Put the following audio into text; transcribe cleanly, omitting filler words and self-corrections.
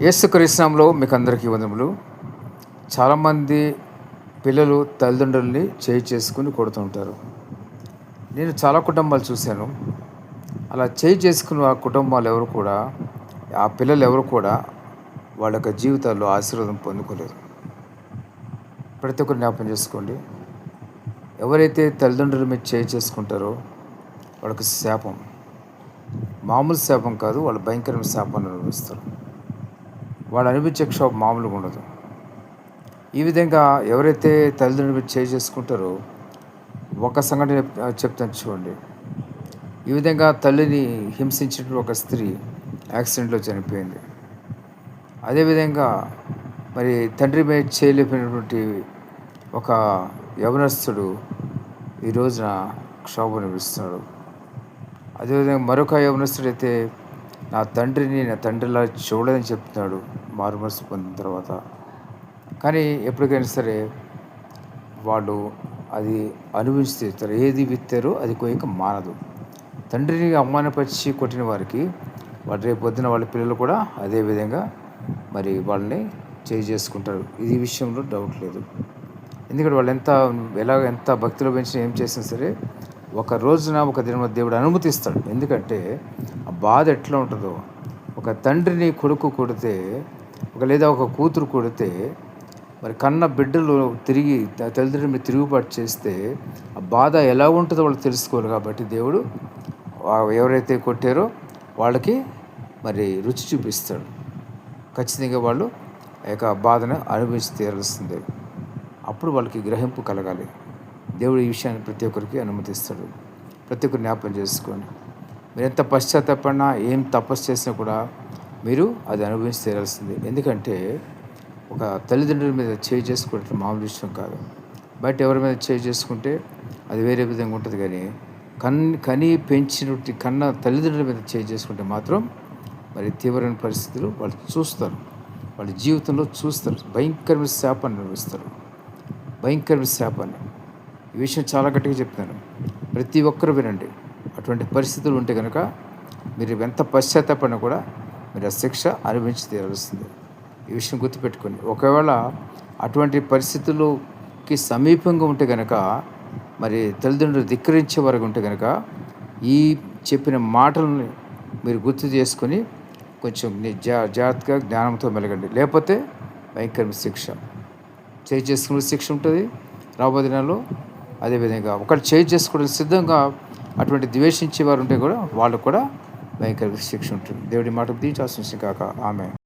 యేసుక్రీస్తు నామములో మీకు అందరికీ వందనములు. చాలామంది పిల్లలు తల్లిదండ్రుల్ని చేయి చేసుకుని కొడుతుంటారు. నేను చాలా కుటుంబాలు చూశాను. అలా చేయి చేసుకున్న ఆ కుటుంబాలు ఎవరు కూడా, ఆ పిల్లలు ఎవరు కూడా వాళ్ళ యొక్క జీవితాల్లో ఆశీర్వాదం పొందుకోలేదు. ప్రతి ఒక్కరు జ్ఞాపకం చేసుకోండి. ఎవరైతే తల్లిదండ్రుల మీద చేయి చేసుకుంటారో వాళ్ళకి శాపం, మామూలు శాపం కాదు, వాళ్ళు భయంకరమైన శాపాన్ని అనుభవిస్తారు. వాళ్ళు అనిపించే క్షోభం మామూలుగా ఉండదు. ఈ విధంగా ఎవరైతే తల్లిదండ్రుల మీద చేయి చేసుకుంటారో, ఒక సంఘటన చెప్తాను చూడండి. ఈ విధంగా తల్లిని హింసించిన ఒక స్త్రీ యాక్సిడెంట్లో చనిపోయింది. అదేవిధంగా మరి తండ్రి మీద చేయలేపినటువంటి ఒక యవనస్తుడు ఈ రోజున క్షోభ అనుభవిస్తున్నాడు. అదేవిధంగా మరొక యవనస్తుడైతే నా తండ్రిలా చూడదని చెప్తున్నాడు మారుమనసు పొందిన తర్వాత. కానీ ఎప్పటికైనా సరే వాళ్ళు అది అనుభవించి తీరుతారు. ఏది విత్తారో అది కోయక మానదు. తండ్రిని అవమానపరిచి కొట్టిన వారికి వాళ్ళు రేపు పొద్దున వాళ్ళ పిల్లలు కూడా అదే విధంగా మరి వాళ్ళని చేసుకుంటారు. ఈ విషయంలో డౌట్ లేదు. ఎందుకంటే వాళ్ళు ఎంత భక్తిలో పెంచినా ఏం చేసినా సరే ఒక రోజున ఒక దినం దేవుడు అనుమతిస్తాడు. ఎందుకంటే ఆ బాధ ఎట్లా ఉంటుందో, ఒక తండ్రిని కొడుకు కొడితే లేదా ఒక కూతురు కొడితే మరి కన్న బిడ్డలు తిరిగి తల్లిదండ్రుల మీద తిరుగుబాటు చేస్తే ఆ బాధ ఎలా ఉంటుందో వాళ్ళు తెలుసుకోవాలి. కాబట్టి దేవుడు ఎవరైతే కొట్టారో వాళ్ళకి మరి రుచి చూపిస్తాడు. ఖచ్చితంగా వాళ్ళు ఆ యొక్క బాధను అనుభవించి తీరాల్సిందే. అప్పుడు వాళ్ళకి గ్రహింపు కలగాలి. దేవుడు ఈ విషయాన్ని ప్రతి ఒక్కరికి అనుమతిస్తాడు. ప్రతి ఒక్కరు జ్ఞాపకం చేసుకోండి. మీరు ఎంత పశ్చాత్తాపడినా, ఏం తపస్సు చేసినా కూడా మీరు అది అనుభవించి తీరాల్సిందే. ఎందుకంటే ఒక తల్లిదండ్రుల మీద చేయి చేసుకోవడం మామూలు విషయం కాదు. బయట ఎవరి మీద చేయి చేసుకుంటే అది వేరే విధంగా ఉంటుంది. కానీ కని పెంచినట్టు కన్న తల్లిదండ్రుల మీద చేయి చేసుకుంటే మాత్రం మరి తీవ్రమైన పరిస్థితులు వాళ్ళు చూస్తారు. వాళ్ళ జీవితంలో చూస్తారు. భయంకరమైన శాపాన్ని అనుభవిస్తారు. భయంకరమైన శాపాన్ని. ఈ విషయం చాలా గట్టిగా చెప్తాను. ప్రతి ఒక్కరు వినండి. అటువంటి పరిస్థితులు ఉంటే కనుక మీరు ఎంత పశ్చాత్తాపడినా కూడా మీరు ఆ శిక్ష అనుభవించి తీరాల్సిందే. ఈ విషయం గుర్తుపెట్టుకోండి. ఒకవేళ అటువంటి పరిస్థితులకి సమీపంగా ఉంటే కనుక, మరి తల్లిదండ్రులు ధిక్కరించే వరకు ఉంటే కనుక ఈ చెప్పిన మాటలని మీరు గుర్తు చేసుకొని కొంచెం జాగ్రత్తగా జ్ఞానంతో మెలగండి. లేకపోతే భయంకరమైన శిక్ష, చేసుకునే శిక్ష ఉంటుంది రాబోయే దినాల్లో. అదేవిధంగా ఒకటి చేసుకోవడానికి సిద్ధంగా అటువంటి ద్వేషించే వారు ఉంటే కూడా వాళ్ళకు కూడా భయంకర శిక్ష ఉంటుంది. దేవుడి మాట దీవించి ఆశీర్వదించును గాక. ఆమేన్.